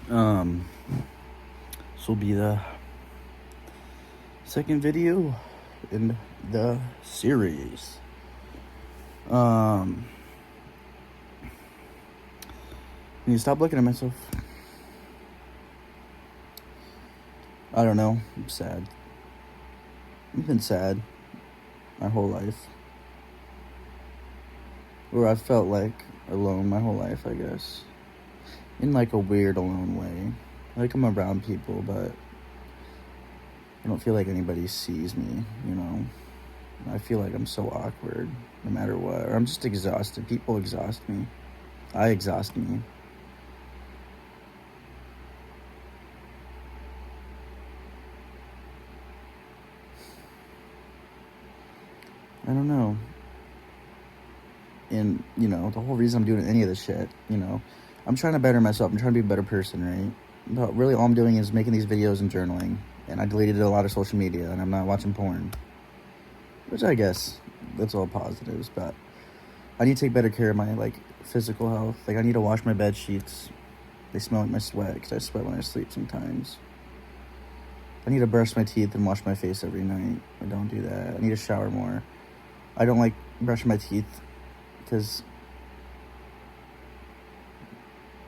This will be the second video in the series. I need to stop looking at myself. I don't know. I'm sad. I've been sad my whole life. Or I felt like alone my whole life, I guess. In like a weird alone way. Like I'm around people, but I don't feel like anybody sees me, you know? I feel like I'm so awkward no matter what. Or I'm just exhausted. People exhaust me. I exhaust me. I don't know. And, you know, the whole reason I'm doing any of this shit, you know, I'm trying to better myself. I'm trying to be a better person, right? But really all I'm doing is making these videos and journaling. And I deleted a lot of social media, and I'm not watching porn. Which I guess, that's all positives, but I need to take better care of my, like, physical health. Like, I need to wash my bed sheets. They smell like my sweat, because I sweat when I sleep sometimes. I need to brush my teeth and wash my face every night. I don't do that. I need to shower more. I don't like brushing my teeth because,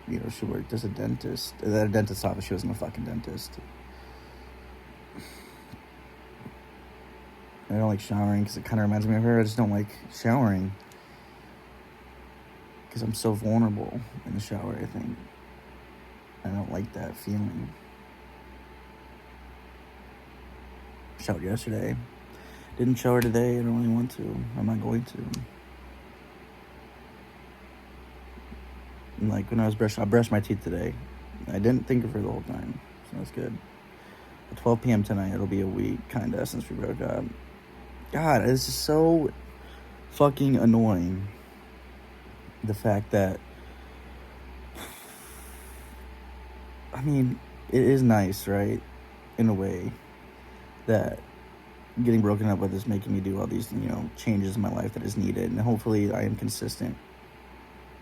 you know, she worked as a dentist. At a dentist's office, she wasn't a fucking dentist. I don't like showering because it kind of reminds me of her. I just don't like showering because I'm so vulnerable in the shower, I think. I don't like that feeling. Showered yesterday. Didn't shower today. I don't really want to. I'm not going to. And like when I brushed my teeth today. I didn't think of her the whole time, so that's good. At 12 p.m. tonight, it'll be a week, kinda, since we broke up. God, it's just so fucking annoying. The fact that, I mean, it is nice, right? In a way, that getting broken up with is making me do all these, you know, changes in my life that is needed. And hopefully I am consistent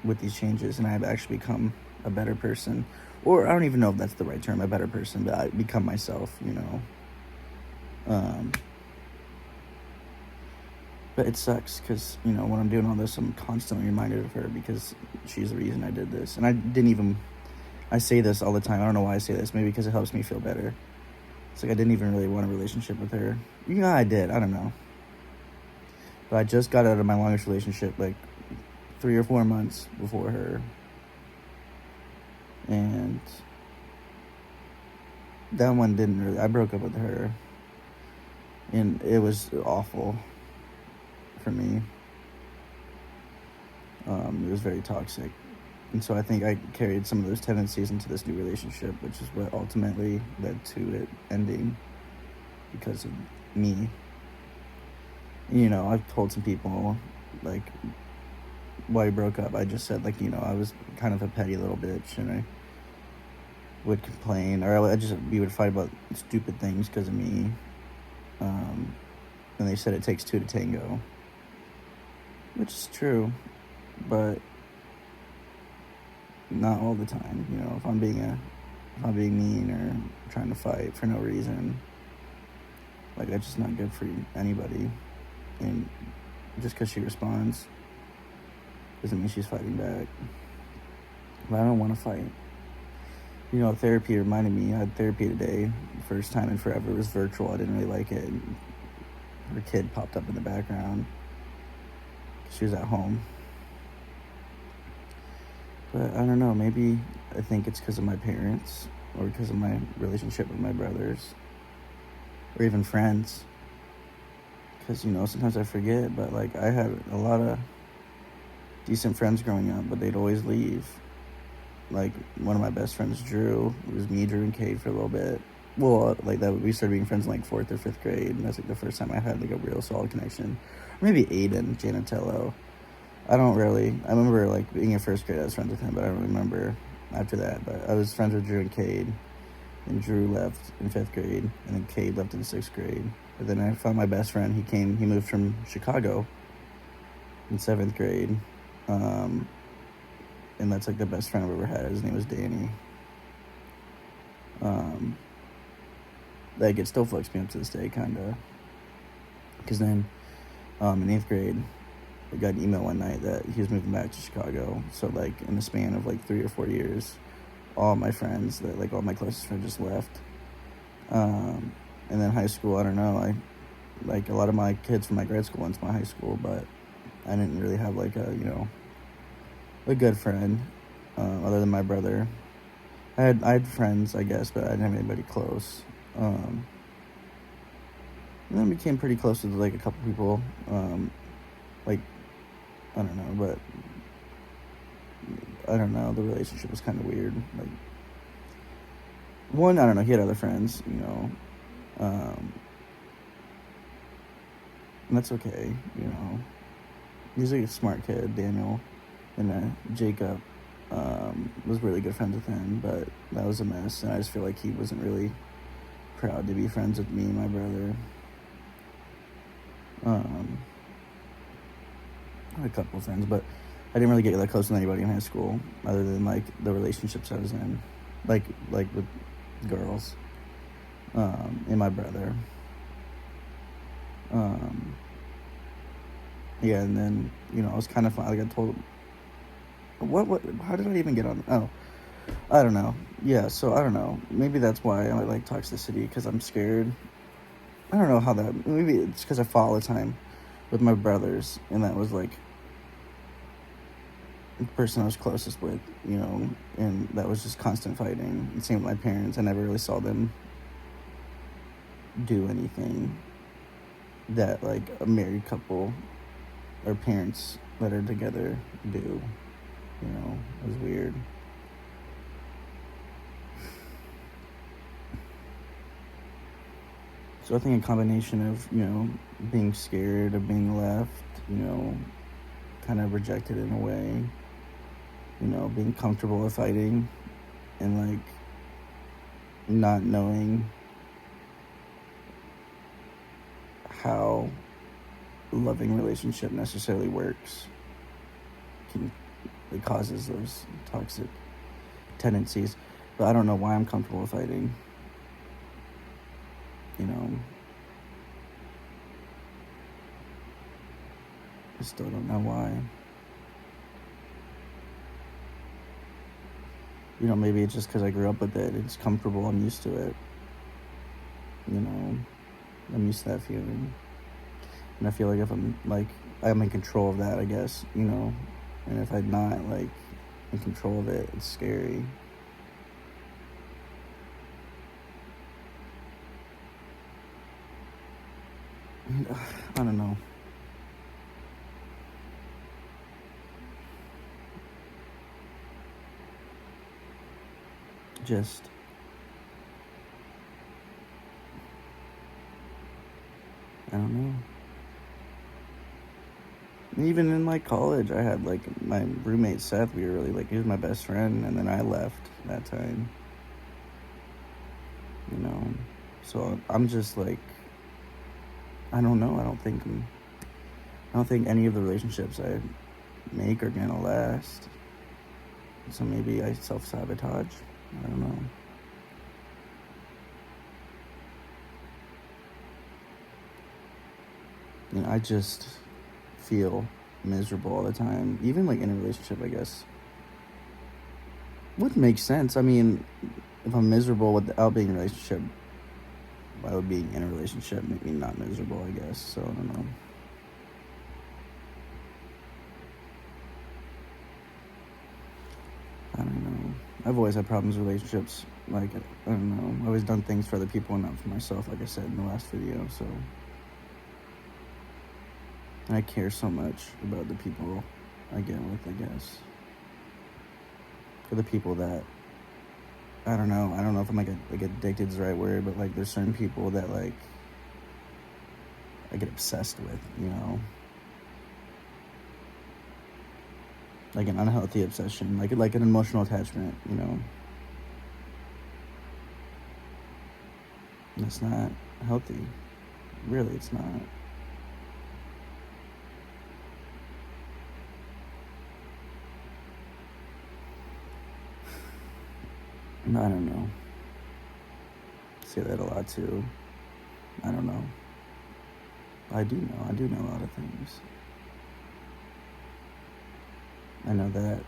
with these changes and I've actually become a better person. Or I don't even know if that's the right term, a better person, but I become myself, you know. But it sucks because, you know, when I'm doing all this, I'm constantly reminded of her because she's the reason I did this. And I say this all the time. I don't know why I say this. Maybe because it helps me feel better. It's like I didn't even really want a relationship with her. Yeah, I did. I don't know. But I just got out of my longest relationship like 3 or 4 months before her. And that one didn't really... I broke up with her. And it was awful for me. It was very toxic. And so I think I carried some of those tendencies into this new relationship, which is what ultimately led to it ending because of me. You know, I've told some people, like, why we broke up. I just said, like, you know, I was kind of a petty little bitch, and I would complain, or we would fight about stupid things because of me. And they said it takes two to tango, which is true, but not all the time. You know, if I'm being mean or trying to fight for no reason, like, that's just not good for anybody. And just because she responds doesn't mean she's fighting back. But I don't want to fight. You know, therapy reminded me. I had therapy today. The first time in forever. It was virtual. I didn't really like it. Her kid popped up in the background. She was at home. But I don't know. Maybe I think it's because of my parents or because of my relationship with my brothers or even friends. Because, you know, sometimes I forget. But, like, I had a lot of decent friends growing up, but they'd always leave. Like, one of my best friends, Drew, it was me, Drew, and Kate for a little bit. Well, like, that we started being friends in, like, 4th or 5th grade, and that's, like, the first time I had, like, a real solid connection. Or maybe Aiden Janatello. I remember, like, being in 1st grade, I was friends with him, but I don't remember after that. But I was friends with Drew and Cade, and Drew left in 5th grade, and then Cade left in 6th grade. But then I found my best friend. He moved from Chicago in 7th grade. And that's, like, the best friend I've ever had. His name was Danny. Like, it still fucks me up to this day, kind of. Because then, in 8th grade, I got an email one night that he was moving back to Chicago. So, like, in the span of, like, 3 or 4 years, all my friends, all my closest friends just left. And then high school, I don't know, like, a lot of my kids from my grade school went to my high school, but I didn't really have, like, a good friend, other than my brother. I had friends, I guess, but I didn't have anybody close. And then I became pretty close with, like, a couple people. Like, I don't know, but I don't know, the relationship was kind of weird. Like, one, I don't know, he had other friends, and that's okay, He's like a smart kid, Daniel, and Jacob was really good friends with him, but that was a mess, and I just feel like he wasn't really proud to be friends with me and my brother. I had a couple of friends, but I didn't really get that close with anybody in high school, other than, like, the relationships I was in, like with girls, and my brother. Yeah, and then, I was kind of fun. Like, I told him, how did I even get on? Oh, I don't know. Yeah, so I don't know. Maybe that's why I like toxicity, because I'm scared. I don't know how that, maybe it's because I fought all the time with my brothers, and that was, like, the person I was closest with, and that was just constant fighting. And same with my parents. I never really saw them do anything that, like, a married couple or parents that are together do. It was weird. So I think a combination of, being scared of being left, kind of rejected in a way, being comfortable with fighting, and, like, not knowing how a loving relationship necessarily works, it causes those toxic tendencies. But I don't know why I'm comfortable with fighting. I still don't know why. Maybe it's just because I grew up with it. It's comfortable. I'm used to it. I'm used to that feeling. And I feel like if I'm in control of that, I guess, and if I'm not, like, in control of it, it's scary. I don't know. Just, I don't know. Even in, like, college, I had, like, my roommate Seth. We were really, like, he was my best friend, and then I left that time. So I'm just, like, I don't know. I don't think any of the relationships I make are gonna last. So maybe I self-sabotage. I don't know. I just feel miserable all the time. Even, like, in a relationship, I guess. Would make sense. I mean, if I'm miserable without being in a relationship, why would being in a relationship make me not miserable, I guess. So I don't know. I don't know. I've always had problems with relationships. Like, I don't know. I've always done things for other people and not for myself, like I said in the last video. So, and I care so much about the people I get with, I guess. For the people that, I don't know if I'm, like addicted is the right word, but, like, there's certain people that, like, I get obsessed with, like an unhealthy obsession, like an emotional attachment, It's not healthy. Really, it's not. I don't know. say that a lot too. I don't know. I do know. I do know a lot of things. I know that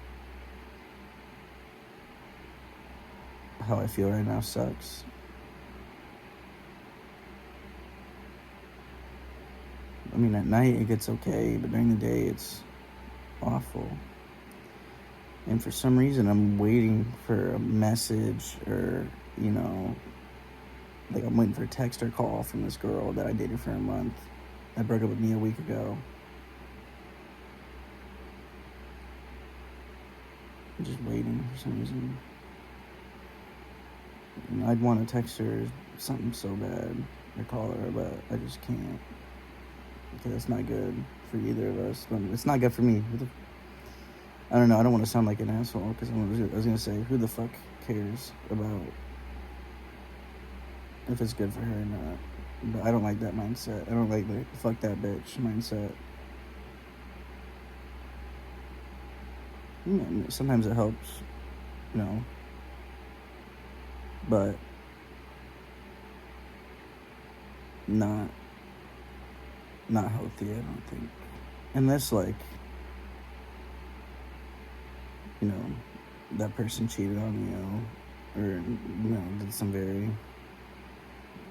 how I feel right now sucks. I mean, at night it gets okay, but during the day it's awful. And for some reason, I'm waiting for a message or, like I'm waiting for a text or call from this girl that I dated for a month that broke up with me a week ago. I'm just waiting for some reason. I'd want to text her something so bad or call her, but I just can't. Because that's not good for either of us. But it's not good for me. I don't know. I don't want to sound like an asshole because I was going to say, who the fuck cares about if it's good for her or not? But I don't like that mindset. I don't like the fuck that bitch mindset. Sometimes it helps, but not healthy, I don't think. Unless, like, that person cheated on you or, did some very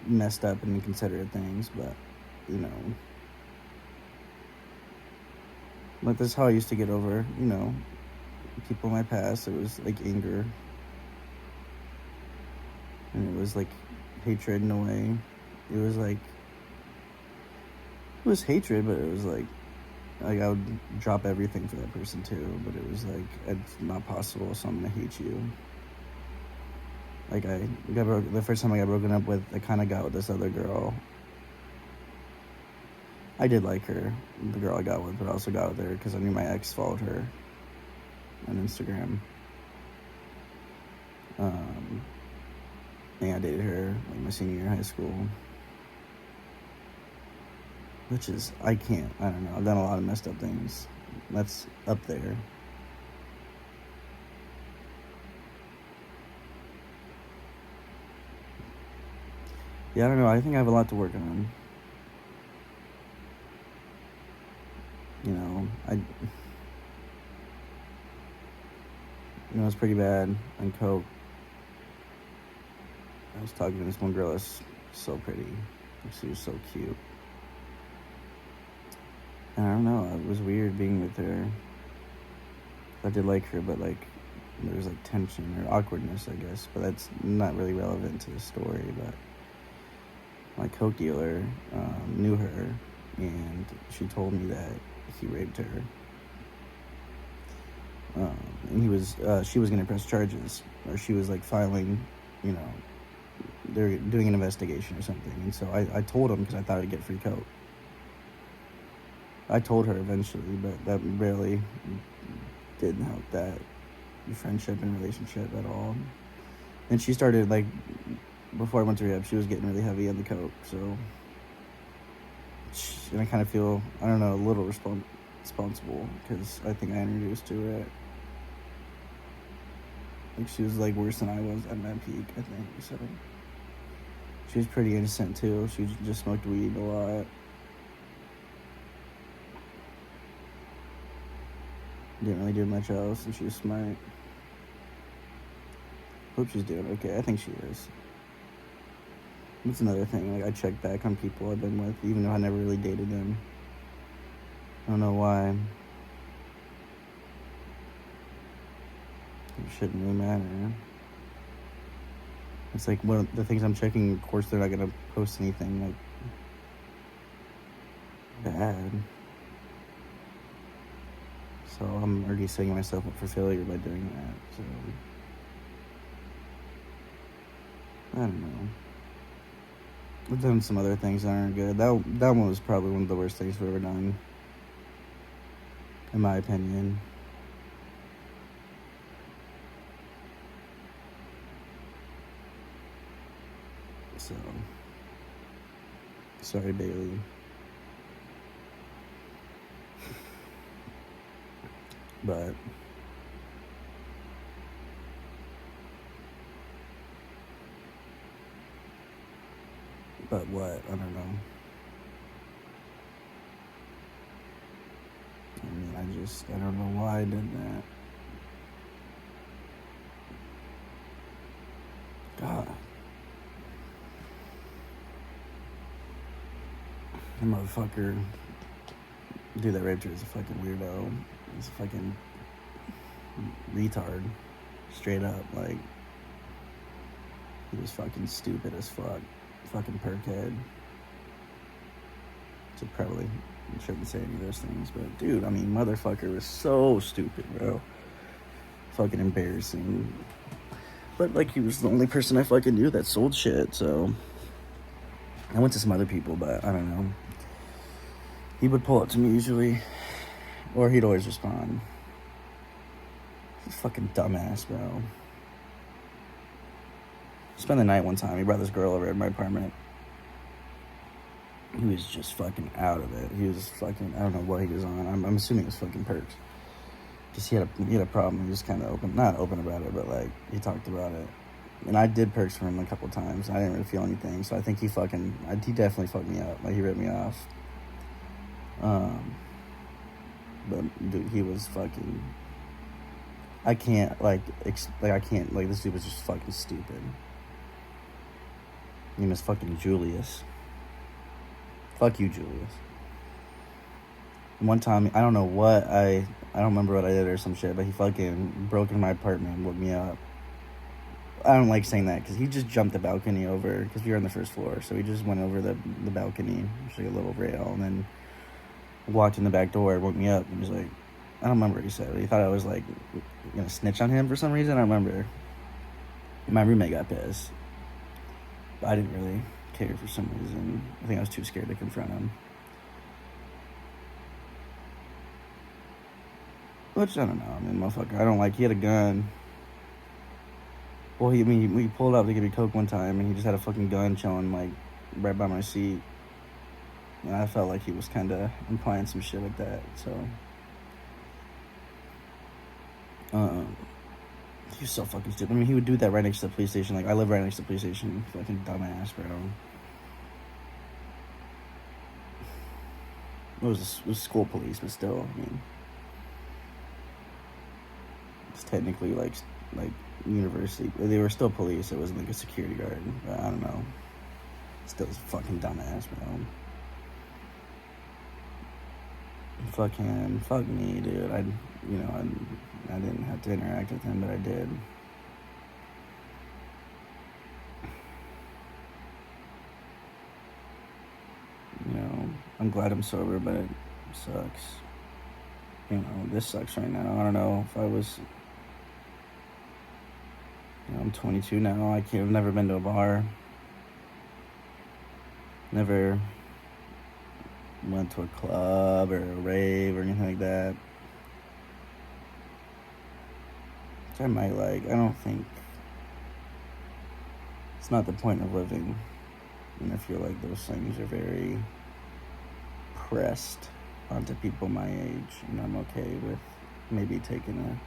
messed up and inconsiderate things, but, But that's how I used to get over, people in my past. It was, like, anger. And it was, like, hatred in a way. It was, like... It was hatred, but it was, like I would drop everything for that person too, but it was like, it's not possible, so I'm gonna hate you. Like, the first time I got broken up with, I kind of got with this other girl. I did like her, the girl I got with, but I also got with her because I knew my ex followed her on Instagram. And I dated her like my senior year of high school. Which is, I don't know, I've done a lot of messed up things. That's up there. Yeah, I don't know, I think I have a lot to work on. It's pretty bad on coke. I was talking to this one girl that's so pretty. She was so cute. And I don't know, it was weird being with her. I did like her, but, like, there was, like, tension or awkwardness, I guess. But that's not really relevant to the story. But my coke dealer knew her, and she told me that he raped her. And she was going to press charges, or she was, like, filing, they're doing an investigation or something. And so I told him because I thought I'd get free coke. I told her eventually, but that barely didn't help that friendship and relationship at all. And she started, like, before I went to rehab, she was getting really heavy on the coke, so... And I kind of feel, I don't know, a little responsible, because I think I introduced to it. Like, she was, like, worse than I was at my peak, I think, so... She was pretty innocent, too. She just smoked weed a lot. Didn't really do much else, and she was smart. Hope she's doing okay. I think she is. That's another thing. Like, I check back on people I've been with, even though I never really dated them. I don't know why. It shouldn't really matter. It's like one of the things I'm checking. Of course, they're not gonna post anything like bad. So I'm already setting myself up for failure by doing that. So I don't know. I've done some other things that aren't good. That one was probably one of the worst things we've ever done, in my opinion. So, sorry, Bailey. But But what? I don't know. I mean, I don't know why I did that. God. The motherfucker, dude that raped her is a fucking weirdo. He's a fucking retard. Straight up, like, he was fucking stupid as fuck. Fucking perkhead. So probably shouldn't say any of those things, but dude, I mean, motherfucker was so stupid, bro. Fucking embarrassing. But like, he was the only person I fucking knew that sold shit, so I went to some other people, but I don't know. He would pull up to me usually, or he'd always respond. He's a fucking dumbass, bro. Spent the night one time. He brought this girl over at my apartment. He was just fucking out of it. He was fucking, I don't know what he was on. I'm assuming it was fucking perks. Just he had a problem. He was kind of not open about it, but like, he talked about it. And I did perks for him a couple times. I didn't really feel anything, so I think he definitely fucked me up. Like, he ripped me off. But dude, he was fucking. I can't this dude was just fucking stupid. His name is fucking Julius. Fuck you, Julius. One time, I don't know what I don't remember what I did or some shit, but he fucking broke into my apartment and woke me up. I don't like saying that because he just jumped the balcony over because we were on the first floor, so he just went over the balcony, which is like a little rail, and then walked in the back door and woke me up and was like, I don't remember what he said. He thought I was like gonna snitch on him for some reason. I don't remember. My roommate got pissed, but I didn't really care for some reason. I think I was too scared to confront him. Which, I don't know. I mean, motherfucker, I don't like. He had a gun. Well, we pulled up to give me coke one time, and he just had a fucking gun chilling, like, right by my seat. And I felt like he was kind of implying some shit like that, so. He was so fucking stupid. I mean, he would do that right next to the police station. Like, I live right next to the police station. Fucking dumbass, bro. It was school police, but still, I mean. It's technically like university. They were still police. It wasn't like a security guard. But I don't know. Still fucking dumbass, bro. Fuck me, dude. I didn't have to interact with him, but I did. You know, I'm glad I'm sober, but it sucks. You know, this sucks right now. I don't know if I was. You know, I'm 22 now. I've never been to a bar. Never went to a club or a rave or anything like that. Which I might like. I don't think. It's not the point of living. And I feel like those things are very pressed onto people my age. And I'm okay with maybe taking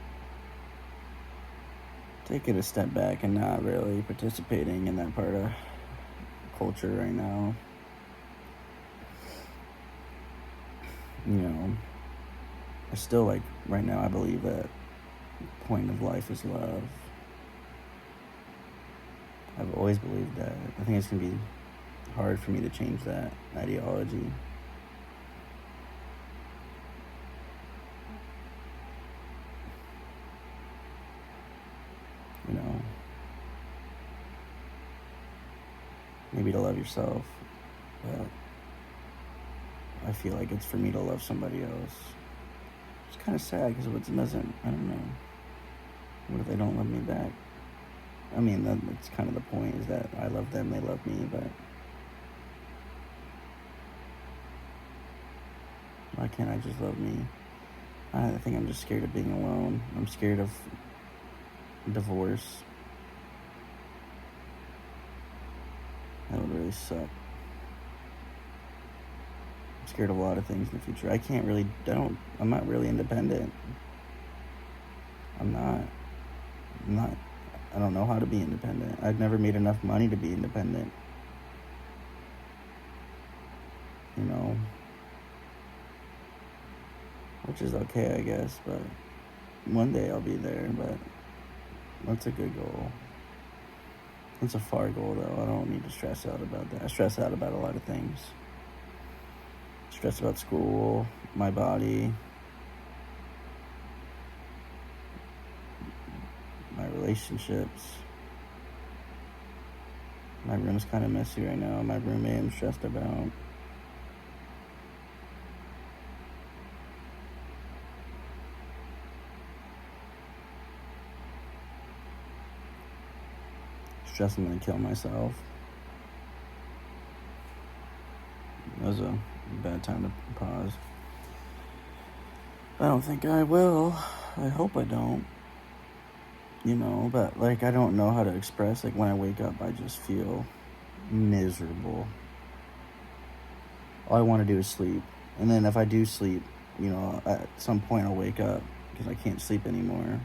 a step back and not really participating in that part of culture right now. You know, I still right now I believe that the point of life is love. I've always believed that. I think it's going to be hard for me to change that ideology. You know, maybe to love yourself, but I feel like it's for me to love somebody else. It's kind of sad because what doesn't, I don't know. What if they don't love me back? I mean, that's kind of the point, is that I love them, they love me, but why can't I just love me? I think I'm just scared of being alone. I'm scared of divorce. That would really suck. I'm scared of a lot of things in the future. I'm not really independent. I'm not. I don't know how to be independent. I've never made enough money to be independent. you know, which is okay, I guess, but one day I'll be there, but that's a good goal. It's a far goal, though. I don't need to stress out about that. I stress out about a lot of things. Stress about school, my body, my relationships. My room's kind of messy right now. My roommate I'm stressed about. Stressing I'm gonna kill myself. That was a bad time to pause. I don't think I will. I hope I don't. You know, but like I don't know how to express. Like when I wake up, I just feel miserable. All I want to do is sleep. And then if I do sleep, you know, at some point I'll wake up because I can't sleep anymore.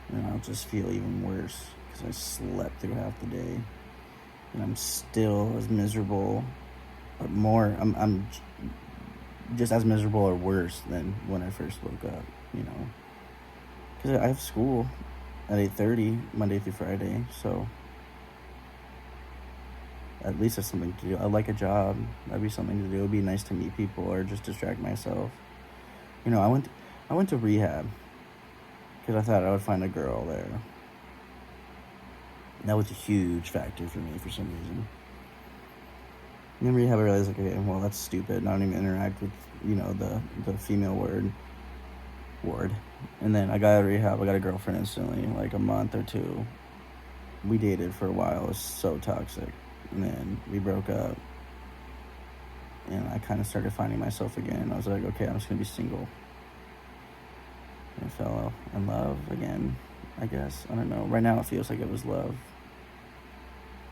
And I'll just feel even worse because I slept through half the day. And I'm still as miserable, but more, I'm just as miserable or worse than when I first woke up, you know. Because I have school at 8:30, Monday through Friday, so at least that's something to do. I like a job. That'd be something to do. It'd be nice to meet people or just distract myself. You know, I went to rehab because I thought I would find a girl there. That was a huge factor for me for some reason. And in rehab, I realized, like, okay, well, that's stupid. I don't even interact with, you know, the female ward. And then I got out of rehab. I got a girlfriend instantly, like a month or two. We dated for a while. It was so toxic. And then we broke up. And I kind of started finding myself again. I was like, okay, I'm just going to be single. And I fell in love again, I guess. I don't know. Right now it feels like it was love.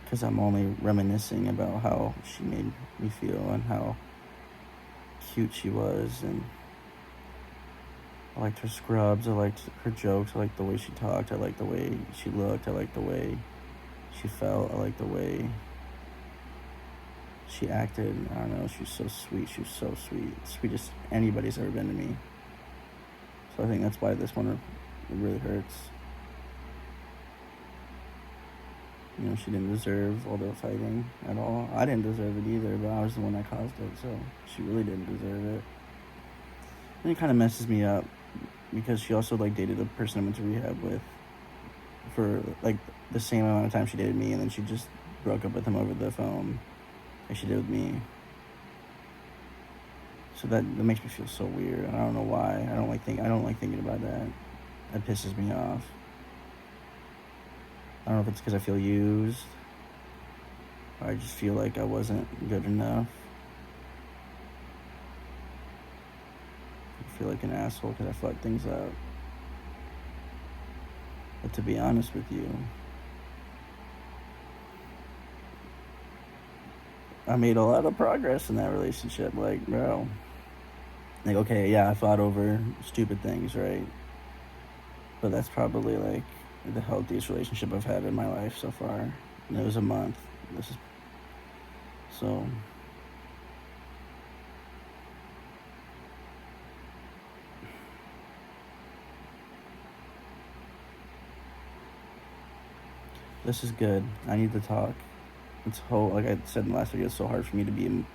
Because I'm only reminiscing about how she made me feel and how cute she was. And I liked her scrubs. I liked her jokes. I liked the way she talked. I liked the way she looked. I liked the way she felt. I liked the way she acted. I don't know. She was so sweet. She was so sweet. Sweetest anybody's ever been to me. So I think that's why this one, it really hurts. You know, she didn't deserve all the fighting at all. I didn't deserve it either, but I was the one that caused it, so she really didn't deserve it. And it kind of messes me up because she also, like, dated the person I went to rehab with for, like, the same amount of time she dated me, and then she just broke up with him over the phone like she did with me. So that makes me feel so weird. I don't know why. I don't like thinking about that. That pisses me off. I don't know if it's because I feel used, or I just feel like I wasn't good enough. I feel like an asshole because I fucked things up. But to be honest with you, I made a lot of progress in that relationship. Like, bro. Like, okay, yeah, I fought over stupid things, right? But that's probably, like, the healthiest relationship I've had in my life so far. And it was a month. So this is good. I need to talk. Like I said in the last video, it's so hard for me to be,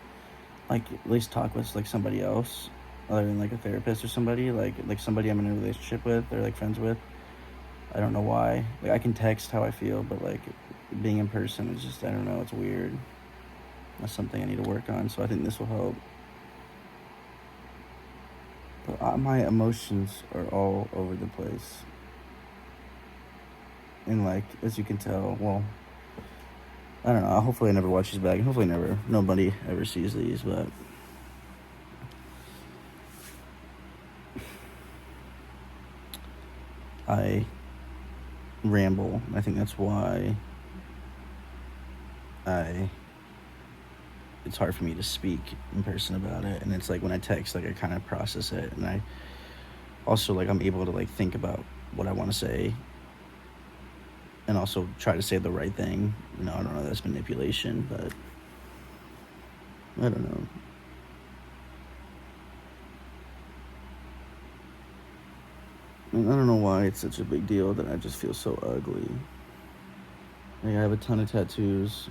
like, at least talk with, like, somebody else other than, like, a therapist or somebody, like somebody I'm in a relationship with or, like, friends with. I don't know why. Like, I can text how I feel, but, like, being in person is just, I don't know, it's weird. That's something I need to work on, so I think this will help. But my emotions are all over the place. And, like, as you can tell, well, I don't know, hopefully I never watch these back. Hopefully nobody ever sees these, but I ramble. I think that's why it's hard for me to speak in person about it. And it's like when I text, like, I kind of process it, and I also, like, I'm able to, like, think about what I want to say and also try to say the right thing. You know, I don't know, that's manipulation, but I don't know. I don't know why it's such a big deal that I just feel so ugly. Like, I have a ton of tattoos.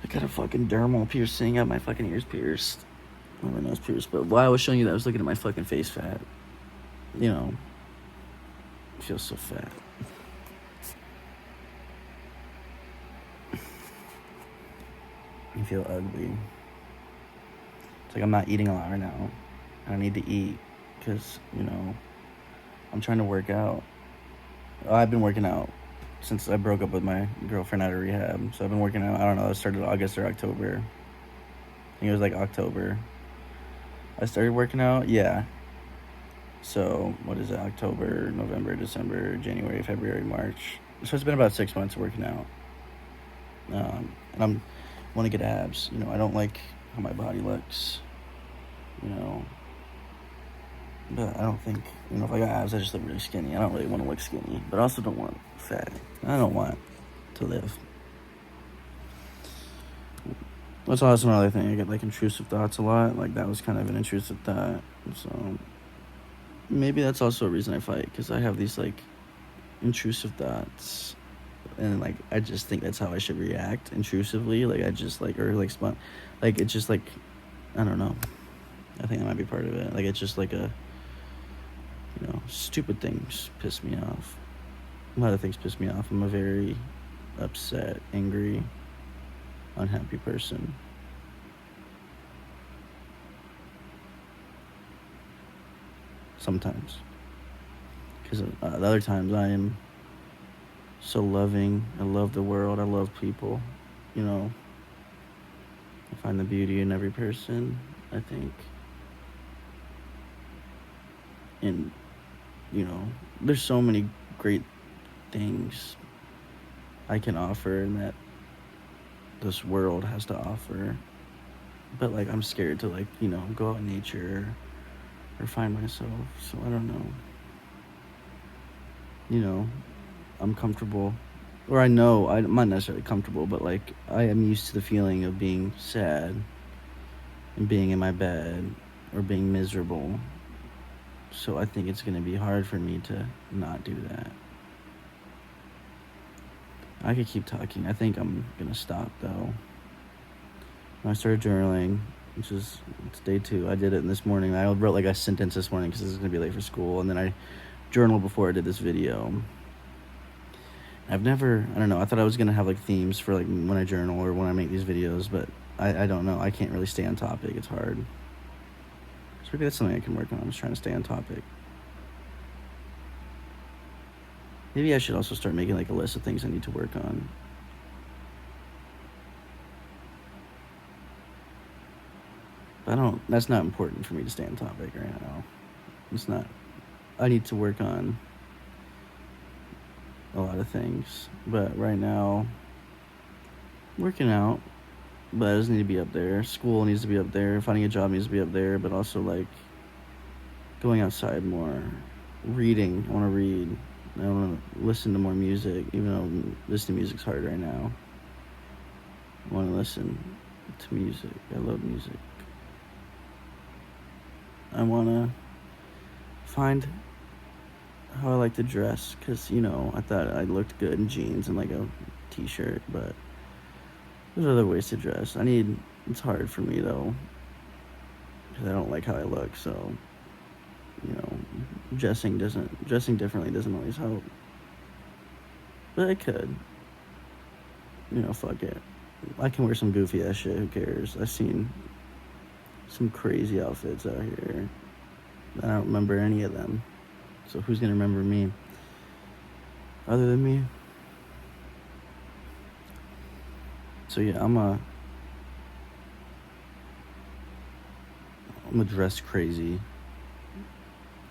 I got a fucking dermal piercing. I have my fucking ears pierced. My nose pierced. But while I was showing you that, I was looking at my fucking face fat. You know, I feel so fat. I feel ugly. It's like I'm not eating a lot right now. I need to eat because, I'm trying to work out. I've been working out since I broke up with my girlfriend out of rehab. So I've been working out. I don't know. It started August or October. I think it was like October. I started working out. Yeah. So what is it? October, November, December, January, February, March. So it's been about 6 months of working out. And I want to get abs. I don't like how my body looks. But I don't think, if I got abs, I just look really skinny. I don't really want to look skinny, but I also don't want fat. I don't want to live. That's also another thing. I get, like, intrusive thoughts a lot. Like, that was kind of an intrusive thought. So maybe that's also a reason I fight, because I have these, like, intrusive thoughts. And, like, I just think that's how I should react intrusively. Like, I just, like, or, like, like, it's just, like, I don't know. I think that might be part of it. Like, it's just, like, stupid things piss me off. A lot of things piss me off. I'm a very upset, angry, unhappy person. Sometimes. Because the other times I am so loving. I love the world. I love people. I find the beauty in every person, I think. And, there's so many great things I can offer and that this world has to offer. But, like, I'm scared to, like, go out in nature or find myself. So I don't know. I'm comfortable. Or I know, I'm not necessarily comfortable, but, like, I am used to the feeling of being sad and being in my bed or being miserable. So I think it's going to be hard for me to not do that. I could keep talking. I think I'm going to stop, though. I started journaling, it's day 2. I did it this morning. I wrote, like, a sentence this morning because this is going to be late for school. And then I journaled before I did this video. I don't know. I thought I was going to have, like, themes for, like, when I journal or when I make these videos. But I don't know. I can't really stay on topic. It's hard. So maybe that's something I can work on. I'm just trying to stay on topic. Maybe I should also start making, like, a list of things I need to work on. But that's not important for me to stay on topic right now. It's not. I need to work on a lot of things. But right now, working out, but it doesn't need to be up there. School needs to be up there. Finding a job needs to be up there. But also, like, going outside more. Reading. I want to read. I want to listen to more music, even though listening to music's hard right now. I want to listen to music. I love music. I want to find how I like to dress, because, I thought I looked good in jeans and, like, a t-shirt, but there's other ways to dress. It's hard for me, though, because I don't like how I look, so, dressing differently doesn't always help. But I could. Fuck it. I can wear some goofy ass shit, who cares? I've seen some crazy outfits out here. I don't remember any of them. So who's gonna remember me? Other than me? So yeah, I'm a dress crazy.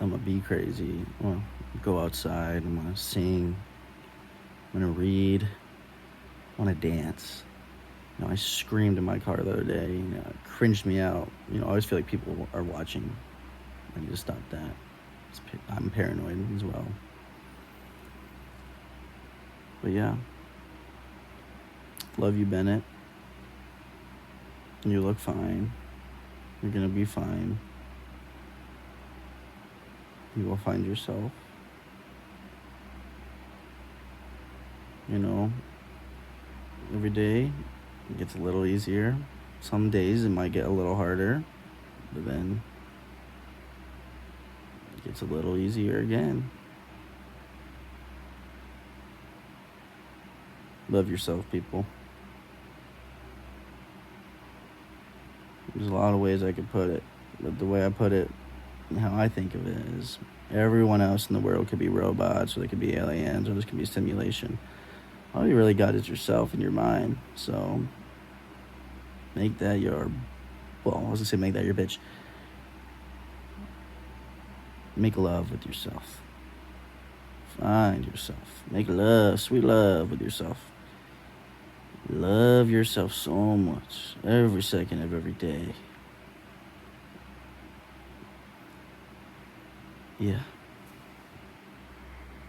I'm gonna be crazy. I'm gonna go outside. I'm gonna sing. I'm gonna read. I wanna dance. I screamed in my car the other day. It cringed me out. I always feel like people are watching. I need to stop that. I'm paranoid as well. But yeah. Love you, Bennett. You look fine. You're gonna be fine. You will find yourself. You know, every day it gets a little easier. Some days it might get a little harder, but then it gets a little easier again. Love yourself, people. There's a lot of ways I could put it, but the way I put it and how I think of it is everyone else in the world could be robots, or they could be aliens, or this could be simulation. All you really got is yourself and your mind. So make that your, well, I was gonna say make that your bitch. Make love with yourself. Find yourself. Make love, sweet love with yourself. Love yourself so much. Every second of every day. Yeah.